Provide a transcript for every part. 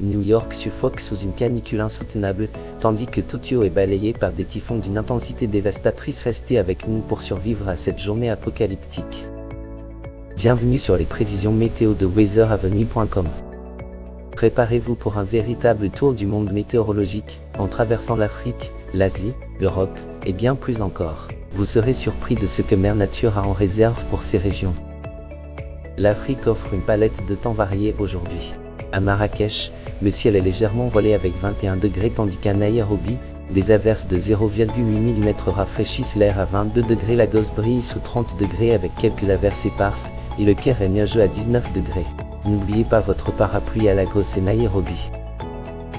New York suffoque sous une canicule insoutenable, tandis que Tokyo est balayé par des typhons d'une intensité dévastatrice. Restez avec nous pour survivre à cette journée apocalyptique. Bienvenue sur les prévisions météo de weatheravenue.com. Préparez-vous pour un véritable tour du monde météorologique, en traversant l'Afrique, l'Asie, l'Europe, et bien plus encore. Vous serez surpris de ce que Mère Nature a en réserve pour ces régions. L'Afrique offre une palette de temps variée aujourd'hui. À Marrakech, le ciel est légèrement voilé avec 21 degrés tandis qu'à Nairobi, des averses de 0,8 mm rafraîchissent l'air à 22 degrés. Lagos brille sous 30 degrés avec quelques averses éparses, et le Caire est nuageux à 19 degrés. N'oubliez pas votre parapluie à Lagos et Nairobi.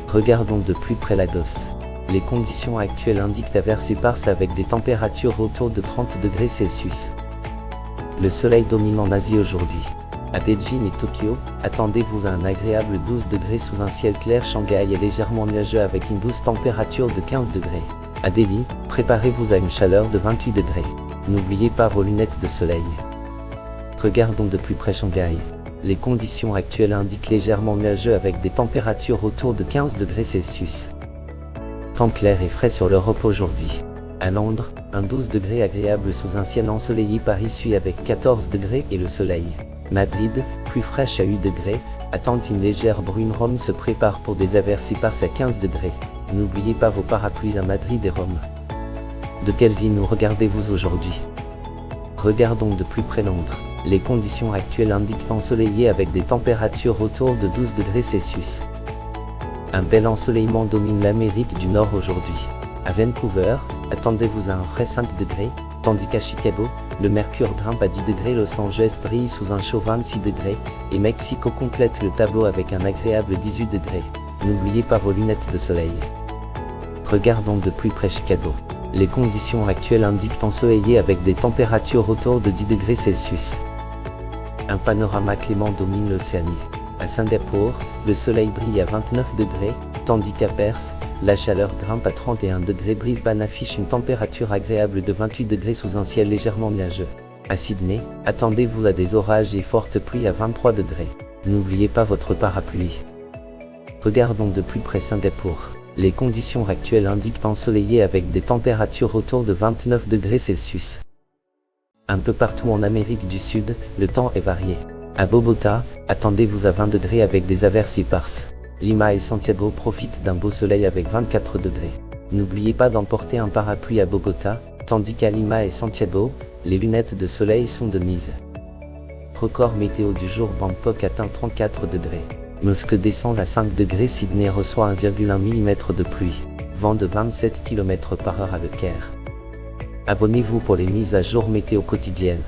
Regardons de plus près Lagos. Les conditions actuelles indiquent averses éparses avec des températures autour de 30 degrés Celsius. Le soleil domine en Asie aujourd'hui. À Beijing et Tokyo, attendez-vous à un agréable 12 degrés sous un ciel clair. Shanghai est légèrement nuageux avec une douce température de 15 degrés. À Delhi, préparez-vous à une chaleur de 28 degrés. N'oubliez pas vos lunettes de soleil. Regardons de plus près Shanghai. Les conditions actuelles indiquent légèrement nuageux avec des températures autour de 15 degrés Celsius. Temps clair et frais sur l'Europe aujourd'hui. À Londres, un 12 degrés agréable sous un ciel ensoleillé. Paris suit avec 14 degrés et le soleil. Madrid, plus fraîche à 8 degrés, attend une légère bruine. Rome se prépare pour des averses éparses à 15 degrés. N'oubliez pas vos parapluies à Madrid et Rome. De quelle ville nous regardez-vous aujourd'hui? Regardons de plus près Londres. Les conditions actuelles indiquent ensoleillé avec des températures autour de 12 degrés Celsius. Un bel ensoleillement domine l'Amérique du Nord aujourd'hui. À Vancouver, attendez-vous à un frais 5 degrés, tandis qu'à Chicago, le mercure grimpe à 10 degrés. Los Angeles brille sous un chaud 26 degrés, et Mexico complète le tableau avec un agréable 18 degrés. N'oubliez pas vos lunettes de soleil. Regardons de plus près Chicago. Les conditions actuelles indiquent ensoleillé avec des températures autour de 10 degrés Celsius. Un panorama clément domine l'Océanie. À Singapour, le soleil brille à 29 degrés, tandis qu'à Perth, la chaleur grimpe à 31 degrés. Brisbane affiche une température agréable de 28 degrés sous un ciel légèrement nuageux. À Sydney, attendez-vous à des orages et fortes pluies à 23 degrés. N'oubliez pas votre parapluie. Regardons de plus près Singapour. Les conditions actuelles indiquent ensoleillé avec des températures autour de 29 degrés Celsius. Un peu partout en Amérique du Sud, le temps est varié. À Bogota, attendez-vous à 20 degrés avec des averses éparses. Lima et Santiago profitent d'un beau soleil avec 24 degrés. N'oubliez pas d'emporter un parapluie à Bogota, tandis qu'à Lima et Santiago, les lunettes de soleil sont de mise. Record météo du jour: Bangkok atteint 34 degrés. Moscou descend à 5 degrés. Sydney reçoit 1,1 mm de pluie. Vent de 27 km/h à Le Caire. Abonnez-vous pour les mises à jour météo quotidiennes.